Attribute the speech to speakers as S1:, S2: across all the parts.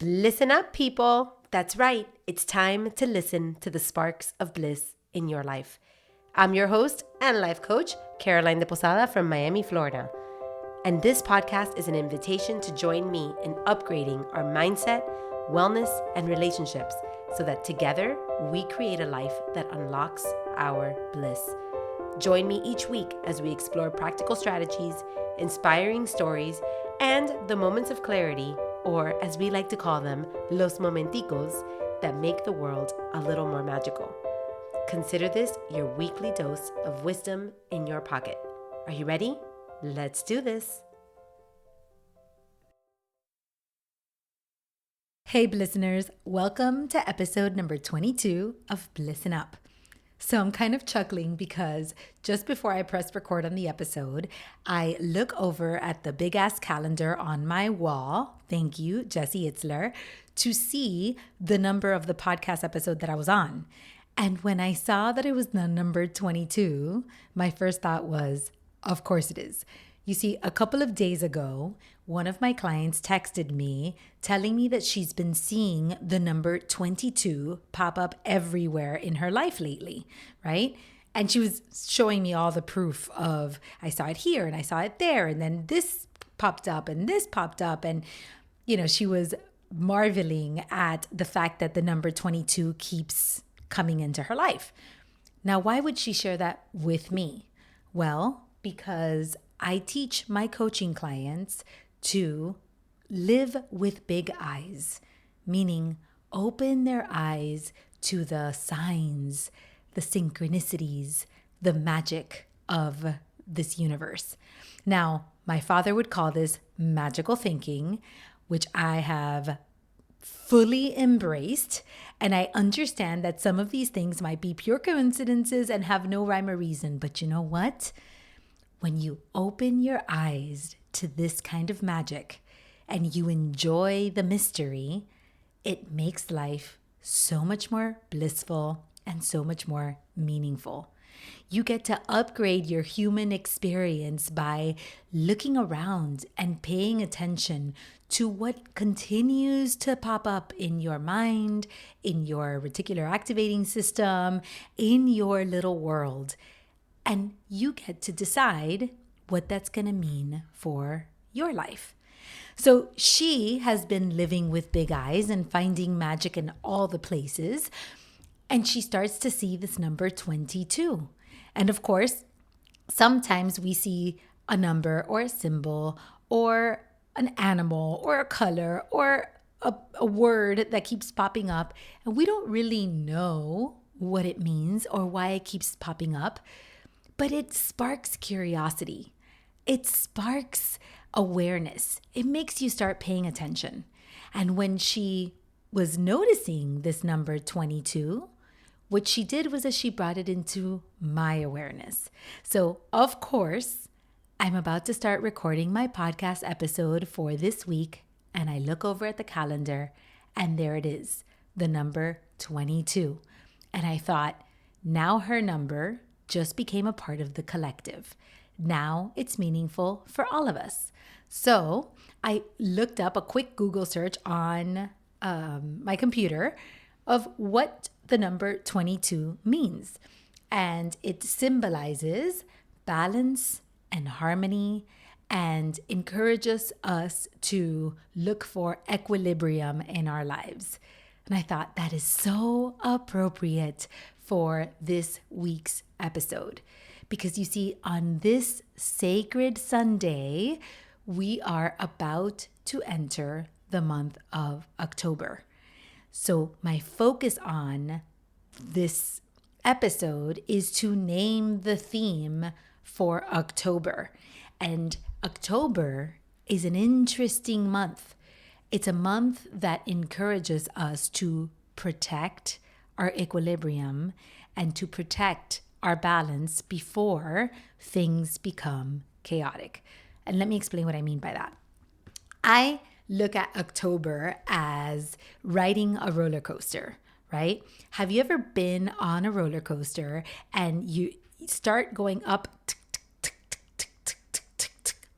S1: Listen up, people. That's right. It's time to listen to the sparks of bliss in your life. I'm your host and life coach, Caroline de Posada from Miami, Florida. And this podcast is an invitation to join me in upgrading our mindset, wellness, and relationships so that together we create a life that unlocks our bliss. Join me each week as we explore practical strategies, inspiring stories, and the moments of clarity, or as we like to call them, los momenticos, that make the world a little more magical. Consider this your weekly dose of wisdom in your pocket. Are you ready? Let's do this.
S2: Hey, listeners, welcome to episode number 22 of Listen Up. So I'm kind of chuckling because just before I press record on the episode, I look over at the big ass calendar on my wall. Thank you, Jesse Itzler, to see the number of the podcast episode that I was on. And when I saw that it was the number 22, my first thought was, of course it is. You see, a couple of days ago, one of my clients texted me telling me that she's been seeing the number 22 pop up everywhere in her life lately, right? And she was showing me all the proof of, I saw it here and I saw it there, and then this popped up and this popped up. And, you know, she was marveling at the fact that the number 22 keeps coming into her life. Now, why would she share that with me? Well, because I teach my coaching clients to live with big eyes, meaning open their eyes to the signs, the synchronicities, the magic of this universe. Now, my father would call this magical thinking, which I have fully embraced. And I understand that some of these things might be pure coincidences and have no rhyme or reason. But you know what? When you open your eyes to this kind of magic and you enjoy the mystery, it makes life so much more blissful and so much more meaningful. You get to upgrade your human experience by looking around and paying attention to what continues to pop up in your mind, in your reticular activating system, in your little world. And you get to decide what that's going to mean for your life. So she has been living with big eyes and finding magic in all the places. And she starts to see this number 22. And of course, sometimes we see a number or a symbol or an animal or a color or a word that keeps popping up. And we don't really know what it means or why it keeps popping up. But it sparks curiosity. It sparks awareness. It makes you start paying attention. And when she was noticing this number 22, what she did was that she brought it into my awareness. So, of course, I'm about to start recording my podcast episode for this week. And I look over at the calendar and there it is, the number 22. And I thought, now her number just became a part of the collective. Now it's meaningful for all of us. So I looked up a quick Google search on my computer of what the number 22 means. And it symbolizes balance and harmony and encourages us to look for equilibrium in our lives. And I thought that is so appropriate for this week's episode. Because you see, on this sacred Sunday, we are about to enter the month of October. So my focus on this episode is to name the theme for October. And October is an interesting month. It's a month that encourages us to protect our equilibrium and to protect our balance before things become chaotic. And let me explain what I mean by that. I look at October as riding a roller coaster, right? Have you ever been on a roller coaster and you start going up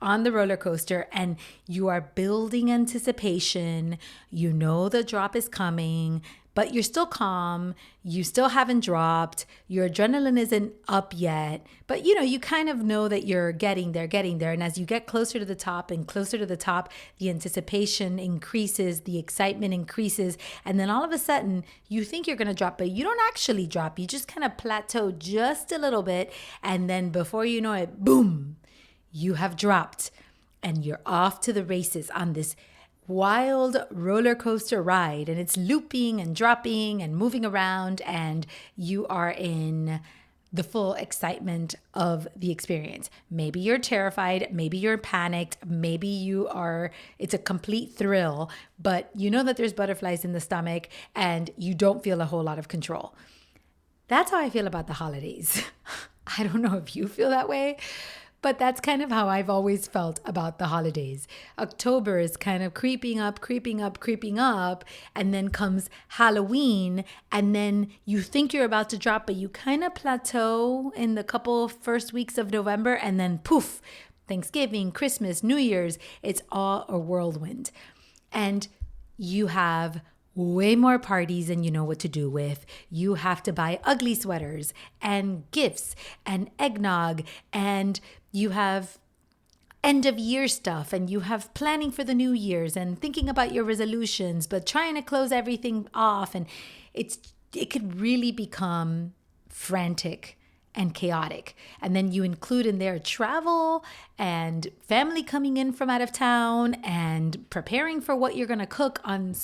S2: on the roller coaster and you are building anticipation. You know the drop is coming, but you're still calm. You still haven't dropped. Your adrenaline isn't up yet, but you kind of know that you're getting there. And as you get closer to the top and closer to the top, the anticipation increases, the excitement increases. And then all of a sudden you think you're going to drop, but you don't actually drop. You just kind of plateau just a little bit. And then before you know it, boom, you have dropped and you're off to the races on this wild roller coaster ride, and it's looping and dropping and moving around, and you are in the full excitement of the experience. Maybe you're terrified, maybe you're panicked, maybe it's a complete thrill, but you know that there's butterflies in the stomach and you don't feel a whole lot of control. That's how I feel about the holidays. I don't know if you feel that way, but that's kind of how I've always felt about the holidays. October is kind of creeping up, and then comes Halloween, and then you think you're about to drop, but you kind of plateau in the couple first weeks of November, and then poof, Thanksgiving, Christmas, New Year's, it's all a whirlwind. And you have way more parties than you know what to do with. You have to buy ugly sweaters and gifts and eggnog, and you have end of year stuff, and you have planning for the New Year's and thinking about your resolutions, but trying to close everything off. And it could really become frantic and chaotic. And then you include in there travel and family coming in from out of town and preparing for what you're going to cook on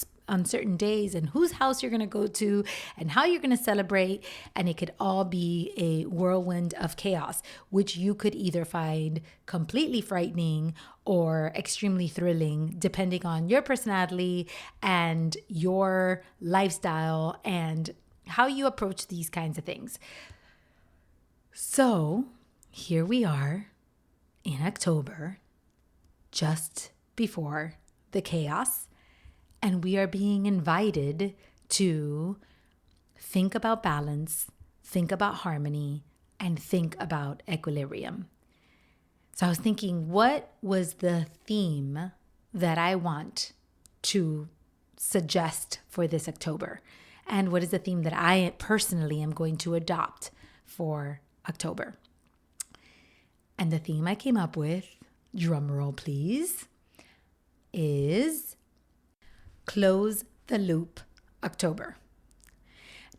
S2: certain days and whose house you're going to go to and how you're going to celebrate. And it could all be a whirlwind of chaos, which you could either find completely frightening or extremely thrilling, depending on your personality and your lifestyle and how you approach these kinds of things. So here we are in October, just before the chaos. And we are being invited to think about balance, think about harmony, and think about equilibrium. So I was thinking, what was the theme that I want to suggest for this October? And what is the theme that I personally am going to adopt for October? And the theme I came up with, drum roll please, is Close the Loop October.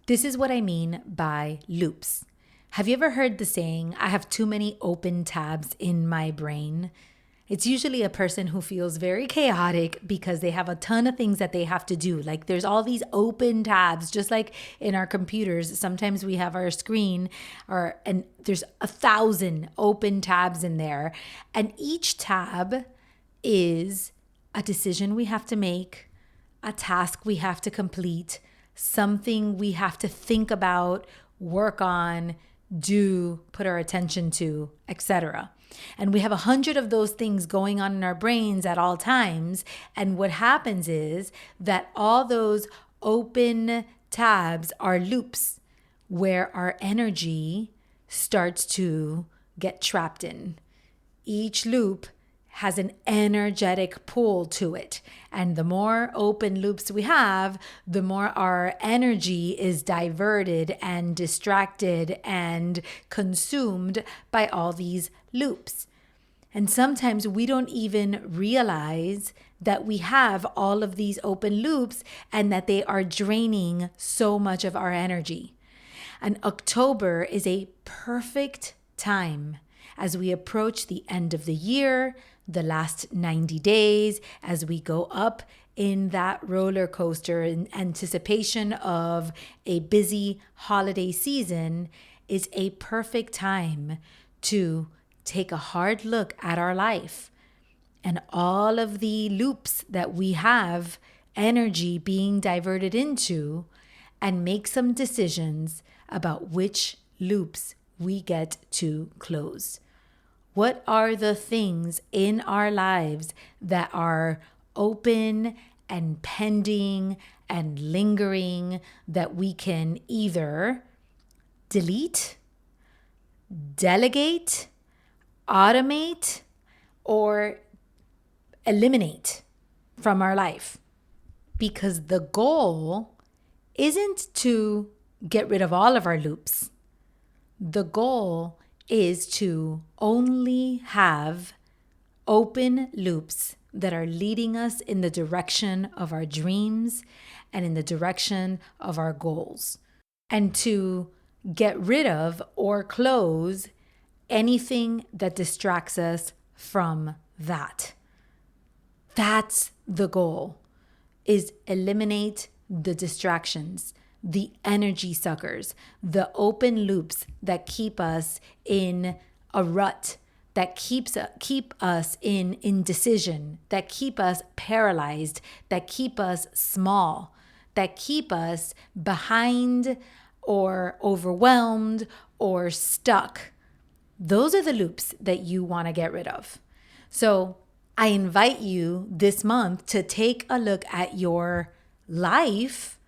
S2: This is what I mean by loops. Have you ever heard the saying, I have too many open tabs in my brain? It's usually a person who feels very chaotic because they have a ton of things that they have to do. Like there's all these open tabs, just like in our computers. Sometimes we have our screen and there's 1,000 open tabs in there. And each tab is a decision we have to make, a task we have to complete, something we have to think about, work on, do, put our attention to, etc. And we have 100 of those things going on in our brains at all times. And what happens is that all those open tabs are loops where our energy starts to get trapped in. Each loop has an energetic pull to it. And the more open loops we have, the more our energy is diverted and distracted and consumed by all these loops. And sometimes we don't even realize that we have all of these open loops and that they are draining so much of our energy. And October is a perfect time as we approach the end of the year, the last 90 days, as we go up in that roller coaster in anticipation of a busy holiday season, is a perfect time to take a hard look at our life and all of the loops that we have energy being diverted into, and make some decisions about which loops we get to close. What are the things in our lives that are open and pending and lingering that we can either delete, delegate, automate, or eliminate from our life. Because the goal isn't to get rid of all of our loops. The goal is to only have open loops that are leading us in the direction of our dreams and in the direction of our goals, and to get rid of or close anything that distracts us from that. That's the goal, is eliminate the distractions, the energy suckers, the open loops that keep us in a rut, that keep us in indecision, that keep us paralyzed, that keep us small, that keep us behind or overwhelmed or stuck. Those are the loops that you want to get rid of. So I invite you this month to take a look at your life,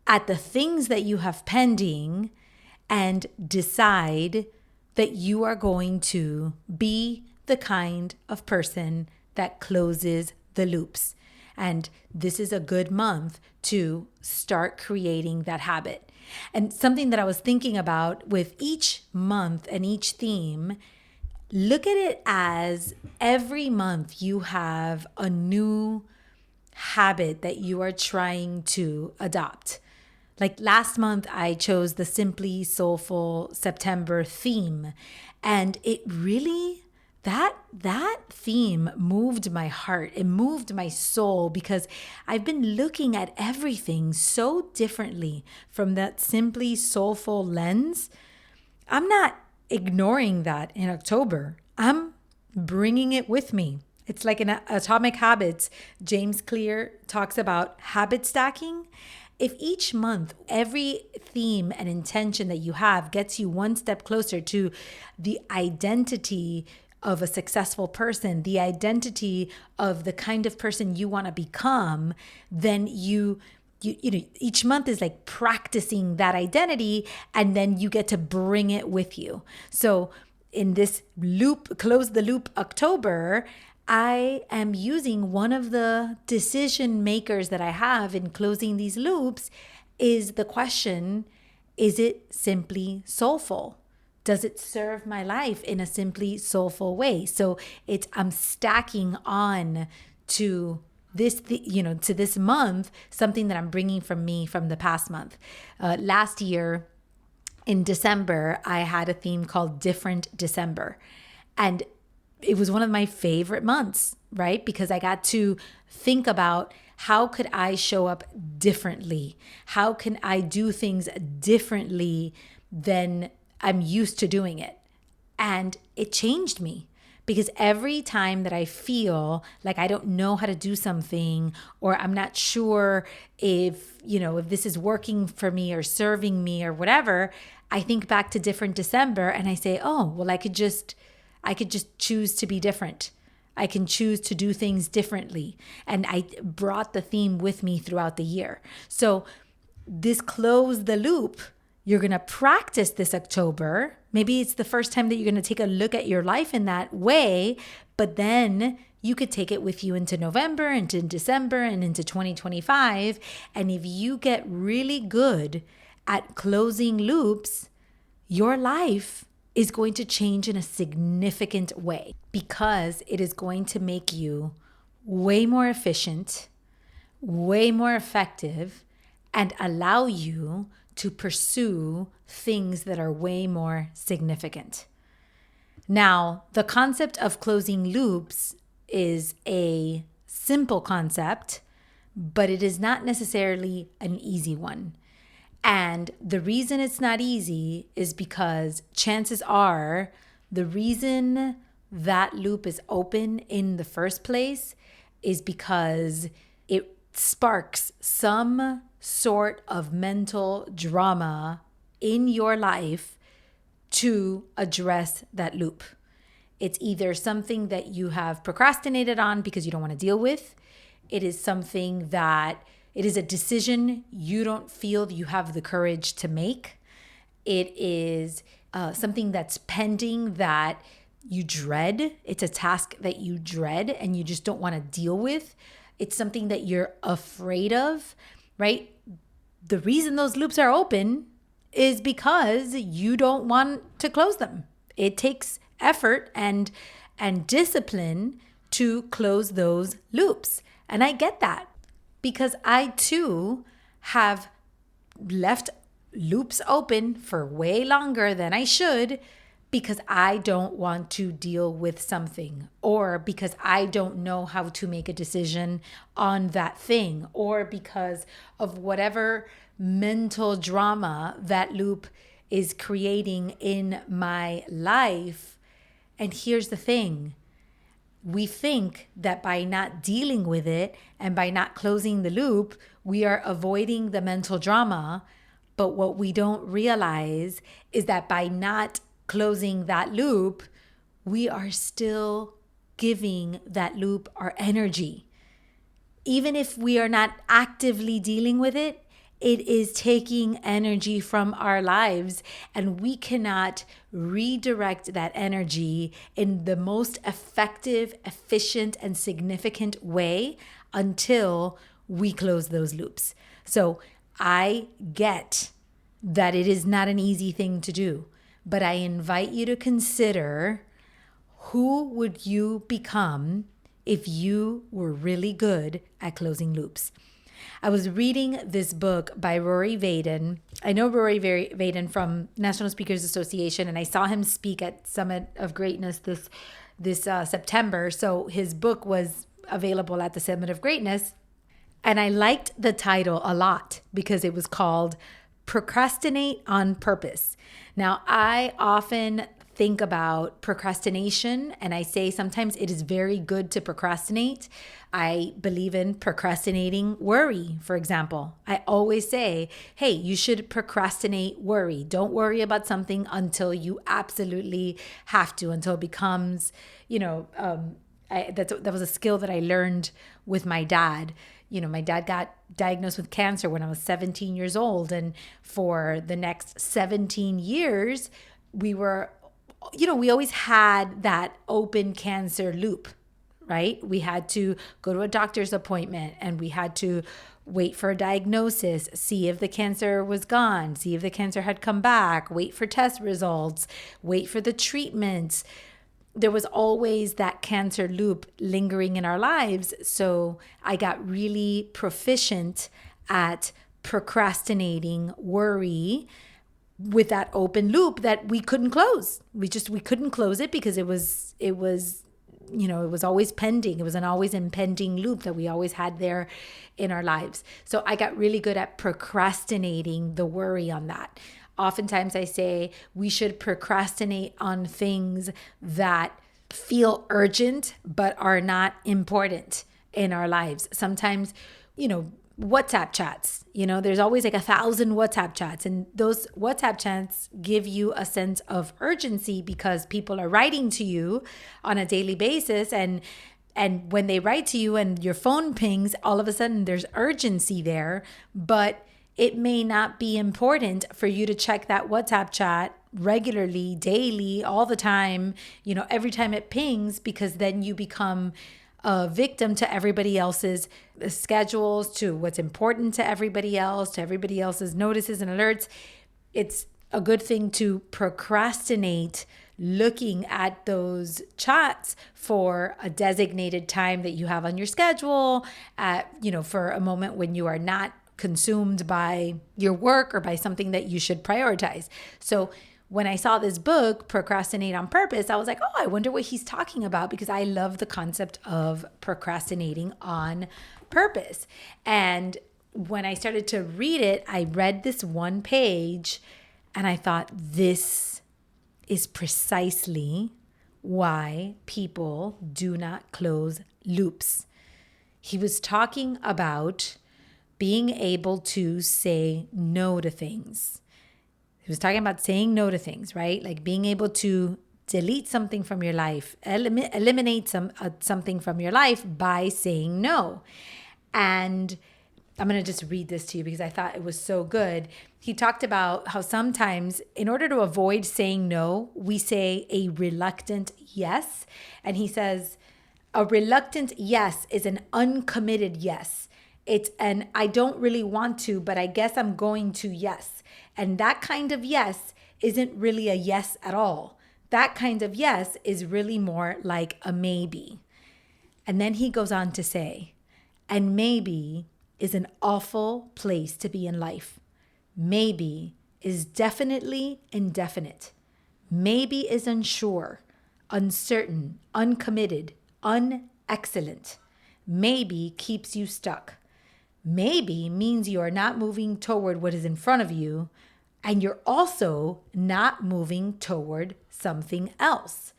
S2: at the things that you have pending, and decide that you are going to be the kind of person that closes the loops. And this is a good month to start creating that habit. And something that I was thinking about with each month and each theme, look at it as every month you have a new habit that you are trying to adopt. Like last month, I chose the Simply Soulful September theme. And it really, that theme moved my heart. It moved my soul because I've been looking at everything so differently from that Simply Soulful lens. I'm not ignoring that in October. I'm bringing it with me. It's like in Atomic Habits, James Clear talks about habit stacking. If each month, every theme and intention that you have gets you one step closer to the identity of a successful person, the identity of the kind of person you want to become, then you know, each month is like practicing that identity, and then you get to bring it with you. So in this loop, close the loop October, I am using one of the decision makers that I have in closing these loops is the question, is it simply soulful? Does it serve my life in a simply soulful way? So I'm stacking on to this, to this month, something that I'm bringing from me from the past month. Last year in December, I had a theme called Different December. And it was one of my favorite months, right? Because I got to think about how could I show up differently? How can I do things differently than I'm used to doing it? And it changed me because every time that I feel like I don't know how to do something, or I'm not sure if this is working for me or serving me or whatever, I think back to Different December and I say, oh, well, I could just choose to be different. I can choose to do things differently. And I brought the theme with me throughout the year. So this close the loop, you're going to practice this October. Maybe it's the first time that you're going to take a look at your life in that way, but then you could take it with you into November, into December, and into 2025. And if you get really good at closing loops, your life is going to change in a significant way because it is going to make you way more efficient, way more effective, and allow you to pursue things that are way more significant. Now, the concept of closing loops is a simple concept, but it is not necessarily an easy one. And the reason it's not easy is because chances are the reason that loop is open in the first place is because it sparks some sort of mental drama in your life to address that loop. It's either something that you have procrastinated on because you don't want to deal with. It is something that it is a decision you don't feel you have the courage to make. It is something that's pending that you dread. It's a task that you dread and you just don't want to deal with. It's something that you're afraid of, right? The reason those loops are open is because you don't want to close them. It takes effort and discipline to close those loops. And I get that because I too have left loops open for way longer than I should because I don't want to deal with something, or because I don't know how to make a decision on that thing, or because of whatever mental drama that loop is creating in my life. And here's the thing. We think that by not dealing with it and by not closing the loop, we are avoiding the mental drama. But what we don't realize is that by not closing that loop, we are still giving that loop our energy. Even if we are not actively dealing with it, it is taking energy from our lives, and we cannot redirect that energy in the most effective, efficient, and significant way until we close those loops. So I get that it is not an easy thing to do, but I invite you to consider, who would you become if you were really good at closing loops? I was reading this book by Rory Vaden. I know Rory Vaden from National Speakers Association, and I saw him speak at Summit of Greatness this September. So his book was available at the Summit of Greatness. And I liked the title a lot because it was called Procrastinate on Purpose. Now, I often think about procrastination, and I say sometimes it is very good to procrastinate. I believe in procrastinating worry, for example. I always say, hey, you should procrastinate worry. Don't worry about something until you absolutely have to, until it becomes, that was a skill that I learned with my dad. My dad got diagnosed with cancer when I was 17 years old. And for the next 17 years, we always had that open cancer loop, right? We had to go to a doctor's appointment and we had to wait for a diagnosis, see if the cancer was gone, see if the cancer had come back, wait for test results, wait for the treatments. There was always that cancer loop lingering in our lives. So I got really proficient at procrastinating worry with that open loop that we couldn't close. We couldn't close it because it was always pending. It was an always impending loop that we always had there in our lives. So I got really good at procrastinating the worry on that. Oftentimes I say we should procrastinate on things that feel urgent but are not important in our lives. Sometimes, WhatsApp chats, there's always like 1,000 WhatsApp chats, and those WhatsApp chats give you a sense of urgency because people are writing to you on a daily basis, and when they write to you and your phone pings, all of a sudden there's urgency there, but it may not be important for you to check that WhatsApp chat regularly, daily, all the time, every time it pings, because then you become a victim to everybody else's schedules, to what's important to everybody else's notices and alerts. It's a good thing to procrastinate looking at those chats for a designated time that you have on your schedule, for a moment when you are not consumed by your work or by something that you should prioritize. So when I saw this book, Procrastinate on Purpose, I was like, oh, I wonder what he's talking about, because I love the concept of procrastinating on purpose. And when I started to read it, I read this one page and I thought, this is precisely why people do not close loops. He was talking about being able to say no to things. He was talking about saying no to things, right? Like being able to delete something from your life, eliminate something from your life by saying no. And I'm going to just read this to you because I thought it was so good. He talked about how sometimes, in order to avoid saying no, we say a reluctant yes. And he says, a reluctant yes is an uncommitted yes. It's an I don't really want to, but I guess I'm going to yes. And that kind of yes isn't really a yes at all. That kind of yes is really more like a maybe. And then he goes on to say, and maybe is an awful place to be in life. Maybe is definitely indefinite. Maybe is unsure, uncertain, uncommitted, unexcellent. Maybe keeps you stuck. Maybe means you are not moving toward what is in front of you, and you're also not moving toward something else.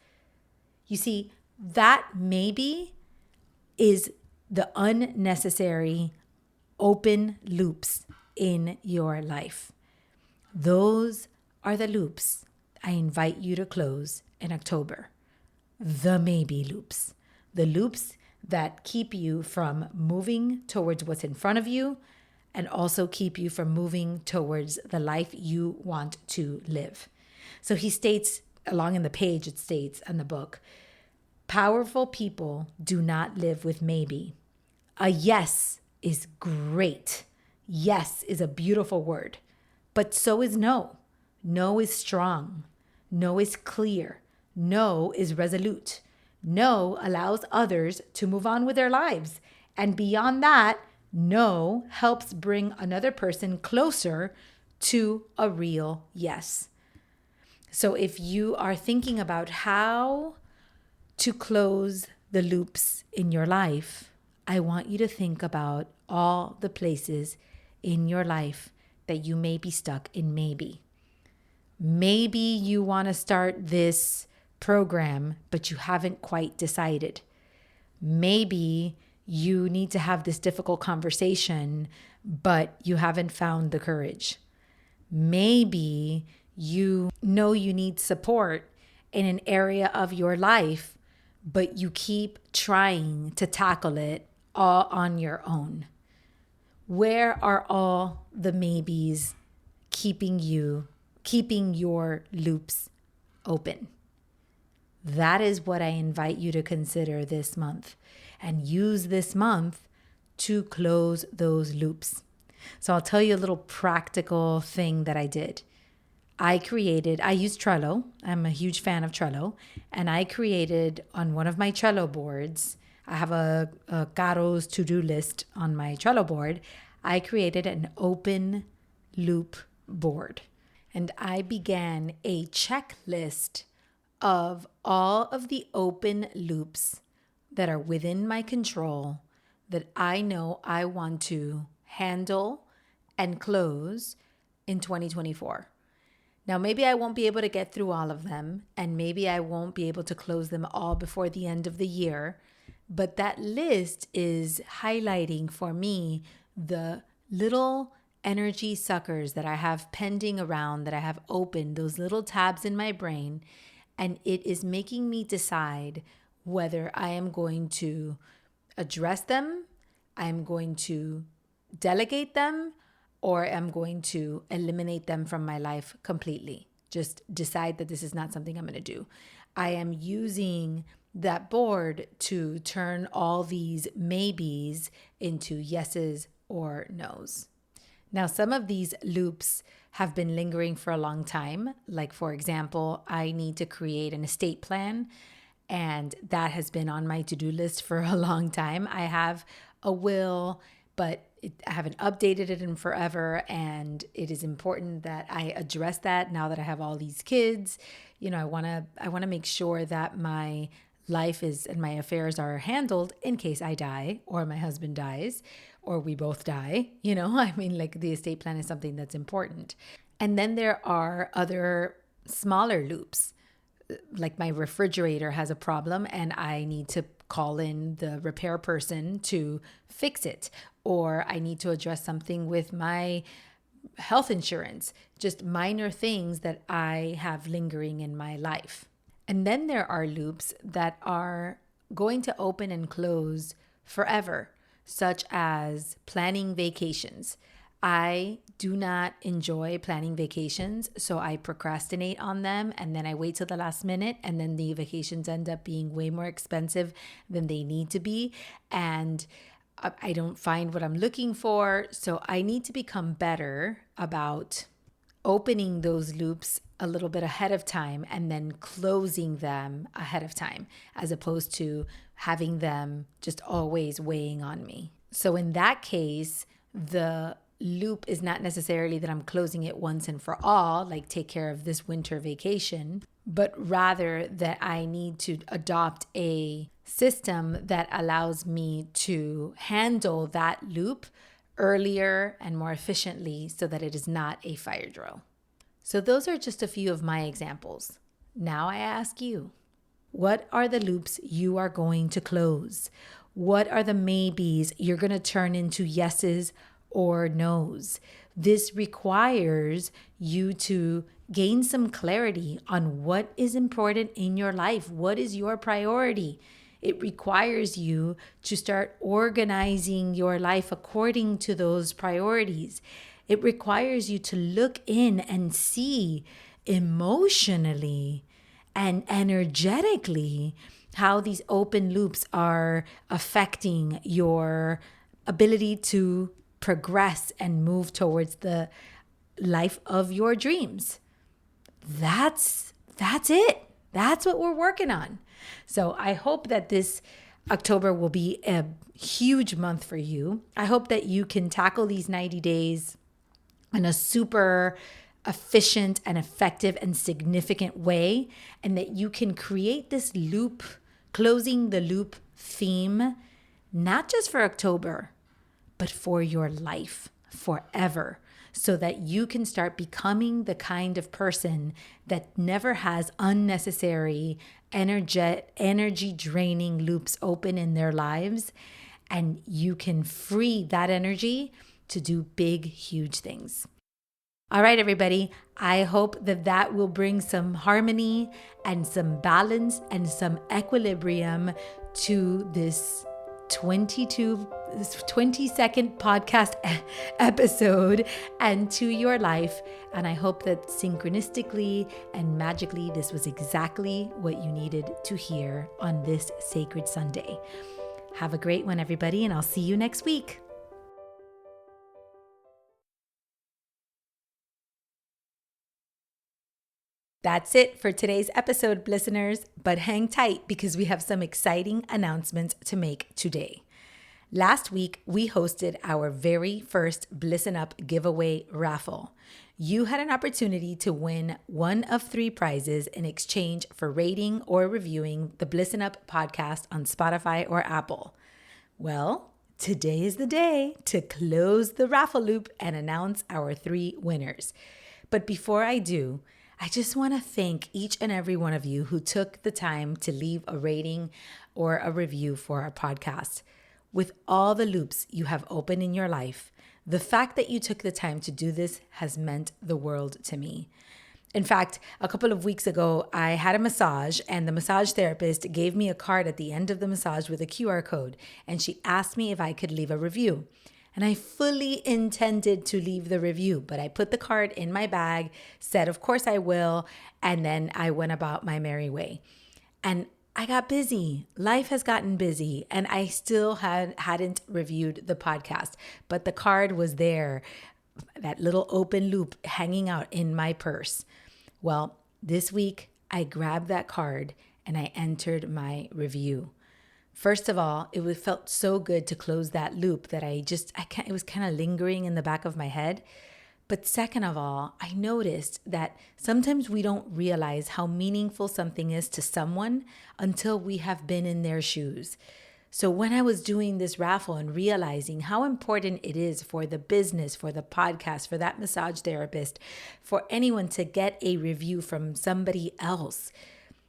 S2: You see, that maybe is the unnecessary open loops in your life. Those are the loops I invite you to close in October. The maybe loops. The loops that keep you from moving towards what's in front of you and also keep you from moving towards the life you want to live. So he states, along in the page, it states in the book, powerful people do not live with maybe. A yes is great. Yes is a beautiful word, but so is no. No is strong. No is clear. No is resolute. No allows others to move on with their lives. And beyond that, no helps bring another person closer to a real yes. So if you are thinking about how to close the loops in your life, I want you to think about all the places in your life that you may be stuck in maybe. Maybe you want to start this program, but you haven't quite decided. Maybe you need to have this difficult conversation, but you haven't found the courage. Maybe you know you need support in an area of your life, but you keep trying to tackle it all on your own. Where are all the maybes keeping your loops open? That is what I invite you to consider this month and use this month to close those loops. So I'll tell you a little practical thing that I did. I used Trello. I'm a huge fan of Trello. And I created on one of my Trello boards, I have a Caro's to-do list on my Trello board. I created an open loop board. And I began a checklist of all of the open loops that are within my control that I know I want to handle and close in 2024. Now, maybe I won't be able to get through all of them, and maybe I won't be able to close them all before the end of the year, but that list is highlighting for me the little energy suckers that I have pending around, that I have opened, those little tabs in my brain, and it is making me decide whether I am going to address them, I am going to delegate them, or I'm going to eliminate them from my life completely. Just decide that this is not something I'm going to do. I am using that board to turn all these maybes into yeses or nos. Now, some of these loops have been lingering for a long time. Like, for example, I need to create an estate plan, and that has been on my to-do list for a long time. I have a will, but I haven't updated it in forever, and it is important that I address that now that I have all these kids. You know, I want to make sure that my life is and my affairs are handled in case I die or my husband dies or we both die. You know, I mean, like, the estate plan is something that's important. And then there are other smaller loops. Like, my refrigerator has a problem and I need to call in the repair person to fix it, or I need to address something with my health insurance, just minor things that I have lingering in my life. And then there are loops that are going to open and close forever. such as planning vacations. I do not enjoy planning vacations, so I procrastinate on them and then I wait till the last minute, and then the vacations end up being way more expensive than they need to be. And I don't find what I'm looking for. So I need to become better about opening those loops a little bit ahead of time and then closing them ahead of time, as opposed to having them just always weighing on me. So in that case, the loop is not necessarily that I'm closing it once and for all, like take care of this winter vacation, but rather that I need to adopt a system that allows me to handle that loop earlier and more efficiently so that it is not a fire drill. So those are just a few of my examples. Now I ask you, what are the loops you are going to close? What are the maybes you're going to turn into yeses or no's? This requires you to gain some clarity on what is important in your life. What is your priority? It requires you to start organizing your life according to those priorities. It requires you to look in and see emotionally and energetically how these open loops are affecting your ability to progress and move towards the life of your dreams. That's it. That's what we're working on. So I hope that this October will be a huge month for you. I hope that you can tackle these 90 days in a super efficient and effective and significant way, and that you can create this loop, closing the loop theme, not just for October, but for your life forever, so that you can start becoming the kind of person that never has unnecessary energy draining loops open in their lives, and you can free that energy to do big, huge things. All right, everybody, I hope that will bring some harmony and some balance and some equilibrium to this 20-second podcast episode and to your life. And I hope that synchronistically and magically, this was exactly what you needed to hear on this sacred Sunday. Have a great one, everybody, and I'll see you next week. That's it for today's episode, listeners, but hang tight because we have some exciting announcements to make today. Last week, we hosted our very first Blissin' Up giveaway raffle. You had an opportunity to win one of 3 prizes in exchange for rating or reviewing the Blissin' Up podcast on Spotify or Apple. Well, today is the day to close the raffle loop and announce our 3 winners. But before I do, I just want to thank each and every one of you who took the time to leave a rating or a review for our podcast. With all the loops you have open in your life, the fact that you took the time to do this has meant the world to me. In fact, a couple of weeks ago, I had a massage and the massage therapist gave me a card at the end of the massage with a QR code, and she asked me if I could leave a review. And I fully intended to leave the review, but I put the card in my bag, said, of course I will, and then I went about my merry way. And I got busy. Life has gotten busy, and I still hadn't reviewed the podcast, but the card was there, that little open loop hanging out in my purse. Well, this week I grabbed that card and I entered my review. First of all, it felt so good to close that loop that it was kind of lingering in the back of my head. But second of all, I noticed that sometimes we don't realize how meaningful something is to someone until we have been in their shoes. So when I was doing this raffle and realizing how important it is for the business, for the podcast, for that massage therapist, for anyone to get a review from somebody else,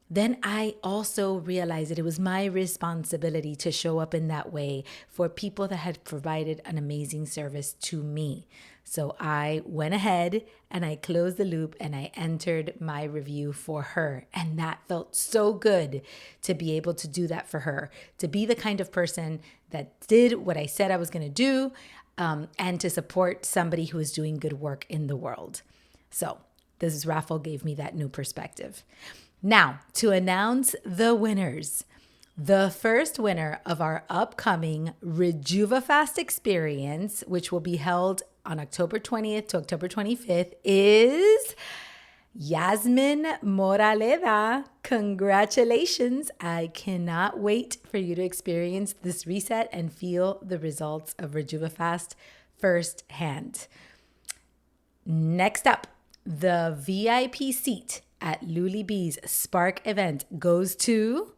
S2: then I also realized that it was my responsibility to show up in that way for people that had provided an amazing service to me. So I went ahead and I closed the loop and I entered my review for her. And that felt so good to be able to do that for her, to be the kind of person that did what I said I was going to do, and to support somebody who is doing good work in the world. So this raffle gave me that new perspective. Now, to announce the winners. The first winner of our upcoming RejuvaFAST experience, which will be held on October 20th to October 25th, is Yazmin Moraleda. Congratulations. I cannot wait for you to experience this reset and feel the results of RejuvaFAST firsthand. Next up, the VIP seat at Luli B's Spark event goes to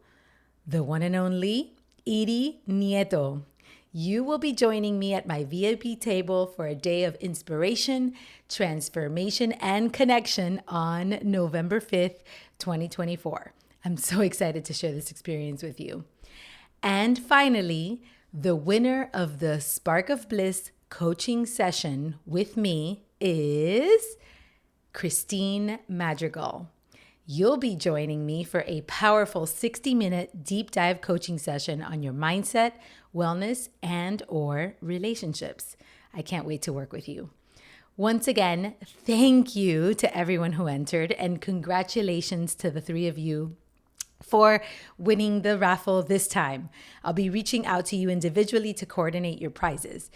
S2: the one and only Edie Nieto. You will be joining me at my VIP table for a day of inspiration, transformation, and connection on November 5th, 2024. I'm so excited to share this experience with you. And finally, the winner of the Spark of Bliss coaching session with me is Christine Madrigal. You'll be joining me for a powerful 60-minute deep dive coaching session on your mindset, wellness, and/or relationships. I can't wait to work with you. Once again, thank you to everyone who entered, and congratulations to the three of you for winning the raffle this time. I'll be reaching out to you individually to coordinate your prizes.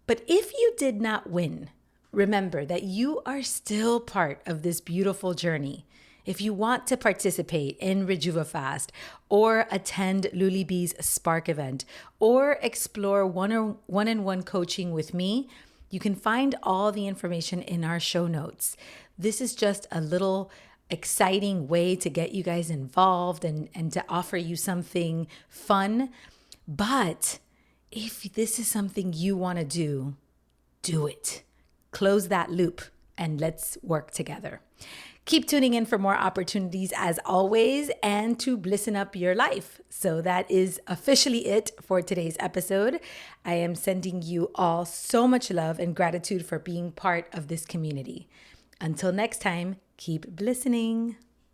S2: But if you did not win, remember that you are still part of this beautiful journey. If you want to participate in RejuvaFAST or attend Luli B's Spark event or explore one-on-one coaching with me, you can find all the information in our show notes. This is just a little exciting way to get you guys involved and to offer you something fun. But if this is something you want to do it. Close that loop and let's work together. Keep tuning in for more opportunities as always and to blisten up your life. So that is officially it for today's episode. I am sending you all so much love and gratitude for being part of this community. Until next time, keep blistening.